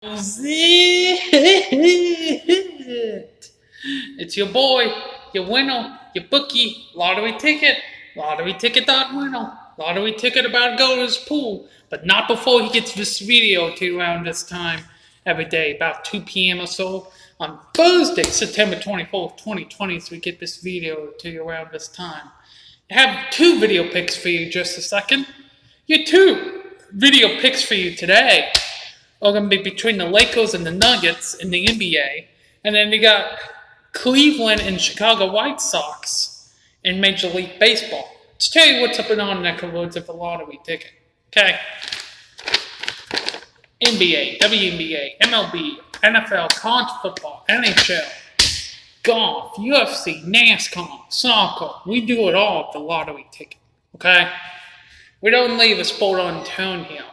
It's your boy, your winner, your bookie, lottery ticket, lotteryticket.winner, lottery ticket about to go to his pool, but not before he gets this video to you around this time every day, about 2 p.m. or so on Thursday, September 24th, 2020, so we get this video to you around this time. I have two video picks for you just a second. Your two video picks for you today are going to be between the Lakers and the Nuggets in the NBA. And then you got Cleveland and Chicago White Sox in Major League Baseball. Let's tell you what's up and on neck of woods of a lottery ticket. Okay. NBA, WNBA, MLB, NFL, college football, NHL, golf, UFC, NASCAR, soccer. We do it all at the lottery ticket. Okay? We don't leave a sport unturned here.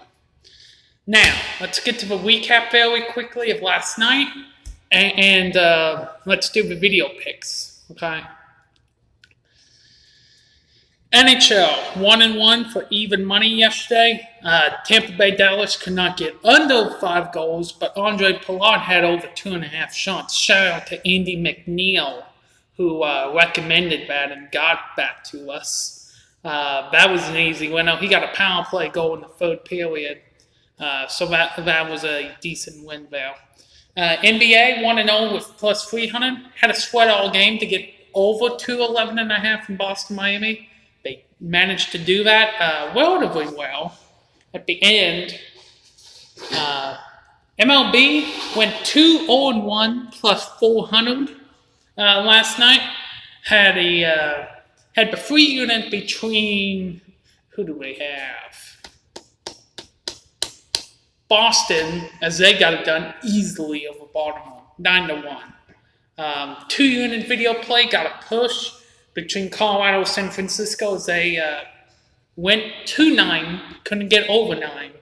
Now, let's get to the recap very quickly of last night, and let's do the video picks, okay? NHL, 1-1 for even money yesterday. Tampa Bay Dallas could not get under 5 goals, but Andre Palat had over 2.5 shots. Shout out to Andy McNeil, who recommended that and got that to us. That was an easy winner. He got a power play goal in the third period. So that was a decent win there. NBA 1-0 with plus 300. Had a sweat all game to get over 211.5 in Boston, Miami. They managed to do that relatively well at the end. MLB went 2-1 plus 400 last night. Had the free unit between, who do we have? Boston, as they got it done easily over Baltimore, 9-1. 2-unit video play got a push between Colorado and San Francisco as they went 2-9, couldn't get over 9.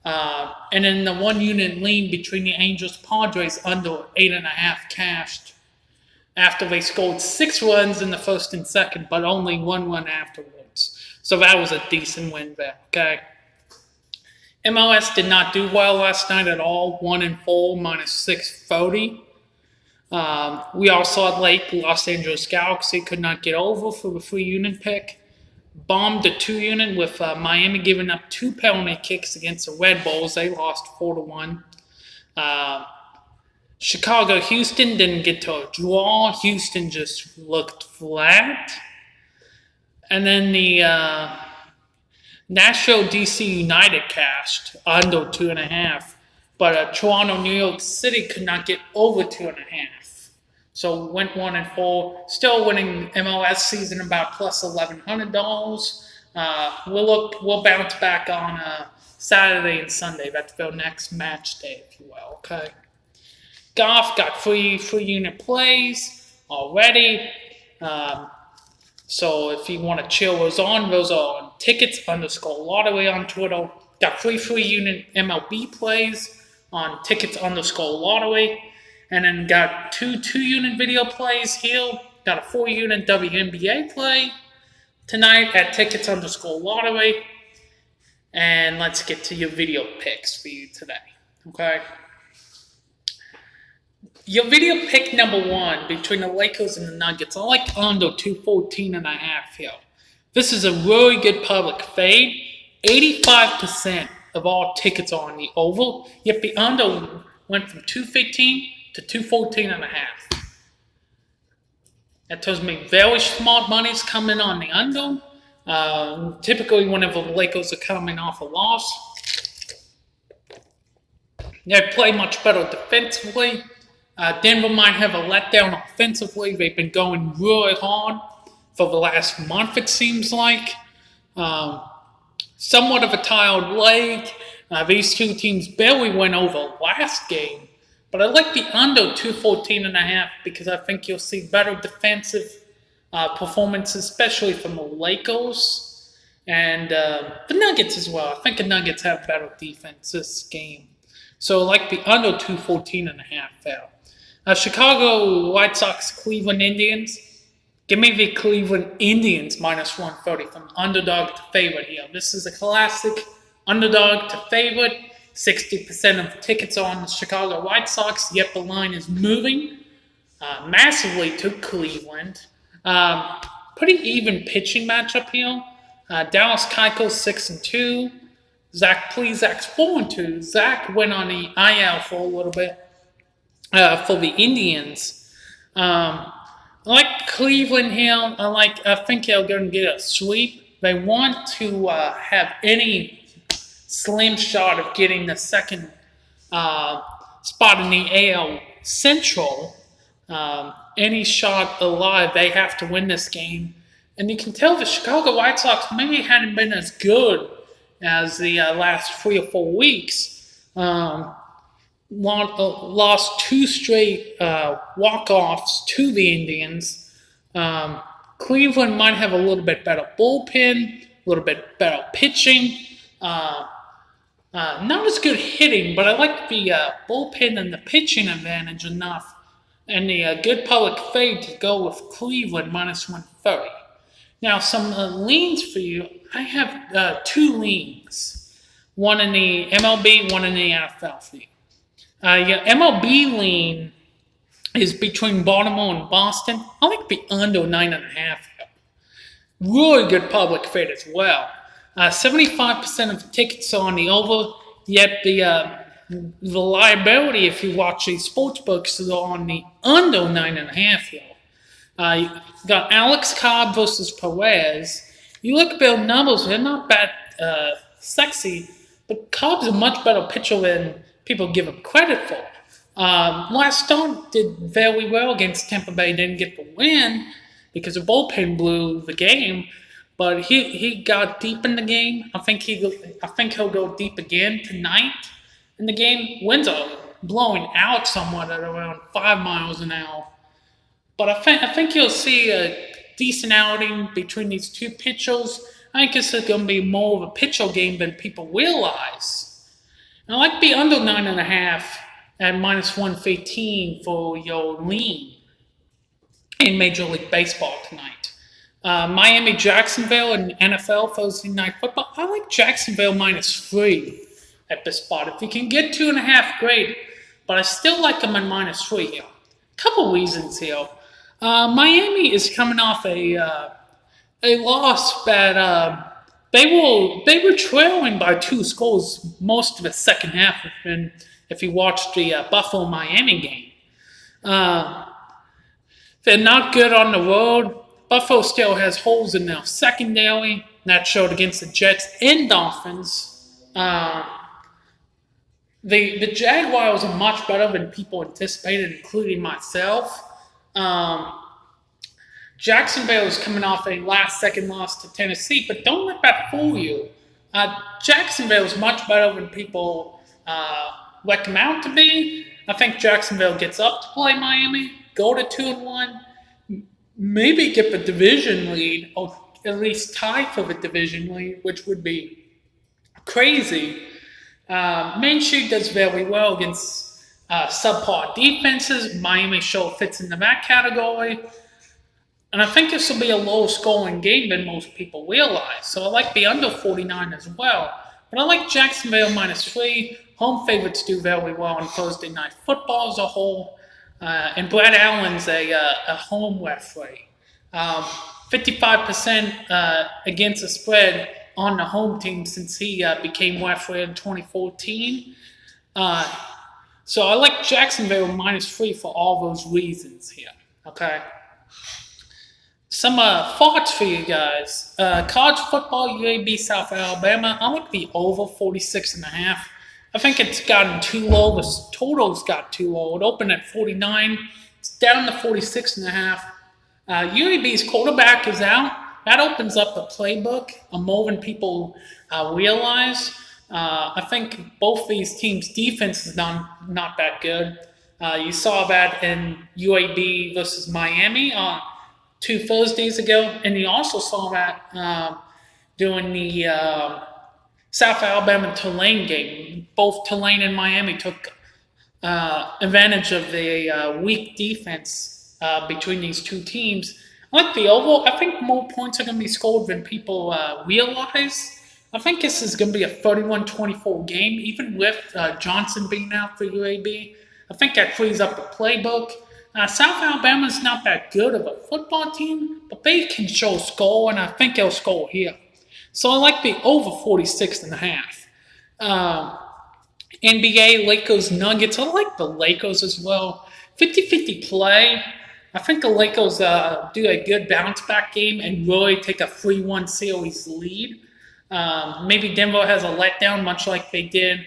And then the 1-unit lean between the Angels Padres under 8.5 cashed after they scored 6 runs in the first and second, but only 1 run afterwards. So that was a decent win there, okay? MLS did not do well last night at all, 1-4, minus 630. We all saw Lake Los Angeles Galaxy could not get over for the 3-unit pick. Bombed the 2-unit with Miami giving up 2 penalty kicks against the Red Bulls. They lost 4-1. Chicago-Houston didn't get to a draw. Houston just looked flat. And then the Nashville DC United cashed under 2.5, but Toronto New York City could not get over 2.5. So went 1-4, still winning MLS season about plus $1,100. We'll bounce back on Saturday and Sunday. That's their next match day, if you will. Okay. Golf got free unit plays already. So if you want to chill those are on tickets_lottery on Twitter. Got free unit MLB plays on tickets_lottery. And then got 2-unit video plays here. Got a 4-unit WNBA play tonight at tickets_lottery. And let's get to your video picks for you today. Okay? Your video pick number 1 between the Lakers and the Nuggets. I like under 214.5 here. This is a really good public fade. 85% of all tickets are on the over. Yet the under went from 215 to 214.5. That tells me very smart money's coming on the under. Typically, whenever the Lakers are coming off a loss, they play much better defensively. Denver might have a letdown offensively. They've been going really hard for the last month, it seems like. Somewhat of a tired leg. These two teams barely went over last game. But I like the under 214.5 because I think you'll see better defensive performances, especially from the Lakers and the Nuggets as well. I think the Nuggets have better defense this game. So I like the under 214.5 there. Chicago White Sox, Cleveland Indians. Give me the Cleveland Indians minus 130 from underdog to favorite here. This is a classic underdog to favorite. 60% of the tickets are on the Chicago White Sox, yet the line is moving massively to Cleveland. Pretty even pitching matchup here. Dallas Keuchel 6-2. Zach Plezak's 4-2. Zach went on the IL for a little bit for the Indians. I like Cleveland here. I think they're going to get a sweep. They want to have any slim shot of getting the second spot in the AL Central. Any shot alive, they have to win this game. And you can tell the Chicago White Sox maybe hadn't been as good as the last 3 or 4 weeks. Lost 2 straight walk-offs to the Indians. Cleveland might have a little bit better bullpen, a little bit better pitching. Not as good hitting, but I like the bullpen and the pitching advantage enough. And the good public fade to go with Cleveland minus 130. Now, some leans for you. I have 2 leans. One in the MLB, one in the NFL for you. Your MLB lean is between Baltimore and Boston. I like the under 9.5. Really good public fade as well. 75% of the tickets are on the over, yet the liability, if you watch these sports books, is on the under 9.5 here. You got Alex Cobb versus Perez. You look at their numbers, they're not that sexy, but Cobb's a much better pitcher than people give him credit for. Last start did very well against Tampa Bay, didn't get the win because the bullpen blew the game, but he got deep in the game. I think he'll go deep again tonight. And the game winds up blowing out somewhat at around 5 miles an hour. But I think you'll see a decent outing between these two pitchers. I think it's going to be more of a pitcher game than people realize. And I like the under 9.5 at minus 115 for your lean in Major League Baseball tonight. Miami, Jacksonville, and NFL Thursday Night Football. I like Jacksonville minus 3 at this spot. If you can get 2.5, great. But I still like them at minus 3 here. Couple reasons here. Miami is coming off a loss that they were trailing by 2 scores most of the second half. And if you watched the Buffalo-Miami game, they're not good on the road. Buffalo still has holes in their secondary. That showed against the Jets and Dolphins. The Jaguars are much better than people anticipated, including myself. Jacksonville is coming off a last-second loss to Tennessee, but don't let that fool you. Jacksonville is much better than people let them out to be. I think Jacksonville gets up to play Miami, go to 2-1, maybe get the division lead, or at least tie for the division lead, which would be crazy. Minshew does very well against subpar defenses. Miami sure fits into that category. And I think this will be a low-scoring game than most people realize. So I like the under 49 as well. But I like Jacksonville minus 3. Home favorites do very well on Thursday Night Football as a whole. And Brad Allen's a home referee. 55% against the spread on the home team since he became referee in 2014. So I like Jacksonville minus 3 for all those reasons here. Okay. Some thoughts for you guys. College football, UAB, South Alabama. I like the over 46.5. I think it's gotten too low. The total's got too low. It opened at 49. It's down to 46.5. UAB's quarterback is out. That opens up the playbook more than people realize. I think both these teams' defense is not that good. You saw that in UAB versus Miami 2 Thursdays ago, and you also saw that during the South Alabama-Tulane game. Both Tulane and Miami took advantage of the weak defense between these two teams. I like the over. I think more points are going to be scored than people realize. I think this is going to be a 31-24 game, even with Johnson being out for UAB. I think that frees up the playbook. South Alabama's not that good of a football team, but they can show score, and I think they'll score here. So I like the over 46.5. NBA, Lakers, Nuggets. I like the Lakers as well. 50-50 play. I think the Lakers do a good bounce-back game and really take a 3-1 series lead. Maybe Denver has a letdown, much like they did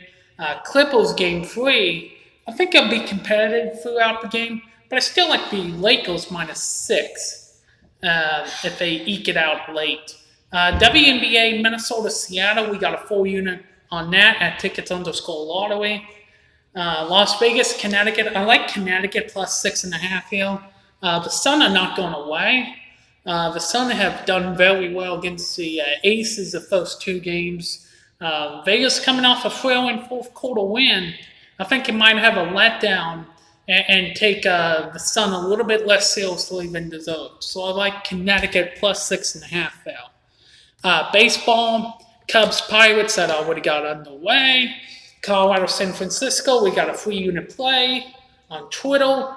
Clippers game 3. I think they'll be competitive throughout the game, but I still like the Lakers -6 if they eke it out late. WNBA, Minnesota, Seattle. We got a 4-unit on that at tickets_lottery. Las Vegas, Connecticut. I like Connecticut +6.5 here. The Sun are not going away. The Sun have done very well against the Aces the first 2 games. Vegas coming off a thrilling fourth quarter win. I think it might have a letdown and take the Sun a little bit less seriously than deserved. So I like Connecticut +6.5 there. Baseball, Cubs, Pirates that already got underway. Colorado, San Francisco, we got a 3-unit play on Twitter.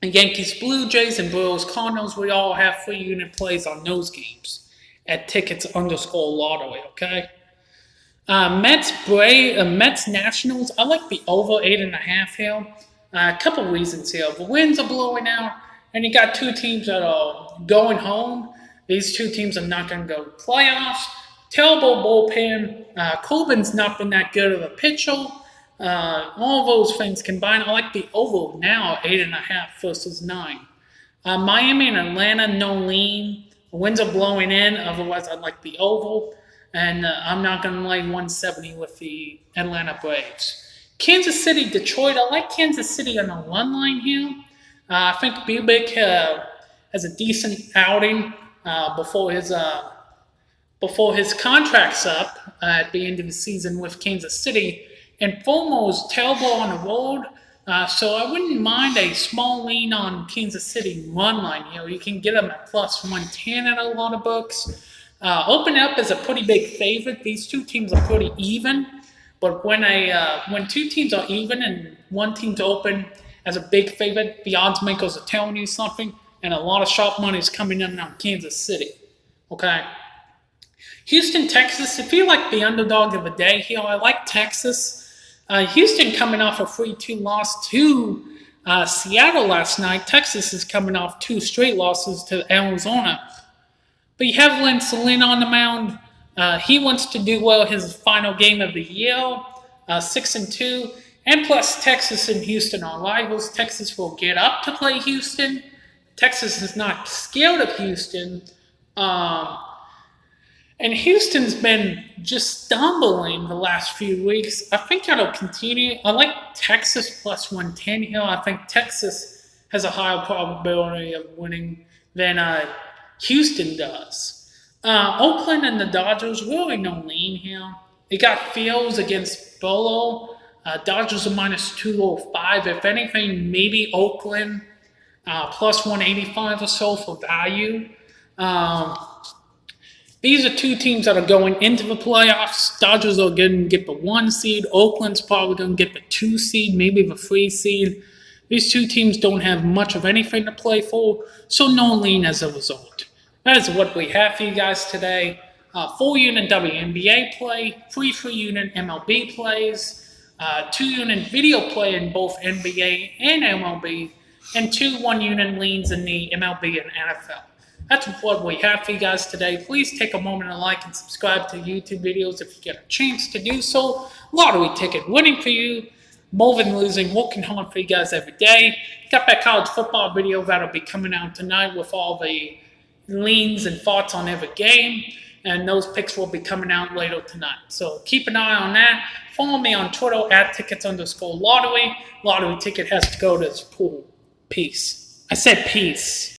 Yankees, Blue Jays, and Brewers, Cardinals, we all have 3-unit plays on those games at tickets_lottery, okay? Mets, Nationals, I like the over 8.5 here. A couple reasons here. The winds are blowing out, and you got 2 teams that are going home. These 2 teams are not going to go to playoffs. Terrible bullpen. Corbin's not been that good of a pitcher. All those things combined, I like the over now, 8.5 versus 9. Miami and Atlanta, no lean. The winds are blowing in. Otherwise, I'd like the over. And I'm not going to lay 170 with the Atlanta Braves. Kansas City, Detroit. I like Kansas City on the run line here. I think Bubik has a decent outing before his contract's up at the end of the season with Kansas City. And Fomo's terrible on the road, so I wouldn't mind a small lean on Kansas City run line here. You can get them at +110 at a lot of books. Open Up is a pretty big favorite. These 2 teams are pretty even, but when 2 teams are even and one team's open as a big favorite, the odds makers are telling you something, and a lot of sharp money is coming in on Kansas City. Okay. Houston, Texas. If you like the underdog of the day here, I like Texas. Houston coming off a 3-2 loss to Seattle last night. Texas is coming off 2 straight losses to Arizona. But you have Lance Lynn on the mound. He wants to do well his final game of the year, 6-2. And plus, Texas and Houston are rivals. Texas will get up to play Houston. Texas is not scared of Houston. And Houston's been just stumbling the last few weeks. I think that'll continue. I like Texas +110 here. I think Texas has a higher probability of winning than Houston does. Oakland and the Dodgers, really no lean here. They got Fields against Bolo. Dodgers are -205. If anything, maybe Oakland +185 or so for value. These are 2 teams that are going into the playoffs. Dodgers are going to get the 1 seed. Oakland's probably going to get the 2 seed, maybe the 3 seed. These 2 teams don't have much of anything to play for, so no lean as a result. That is what we have for you guys today. 4-unit WNBA play, 3-unit MLB plays, 2-unit video play in both NBA and MLB, and 2 1-unit leans in the MLB and NFL. That's what we have for you guys today. Please take a moment to like and subscribe to YouTube videos if you get a chance to do so. Lottery ticket winning for you. More than losing, working hard for you guys every day. Got that college football video that'll be coming out tonight with all the leans and thoughts on every game. And those picks will be coming out later tonight. So keep an eye on that. Follow me on Twitter at tickets_lottery. Lottery ticket has to go to this pool. Peace. I said peace.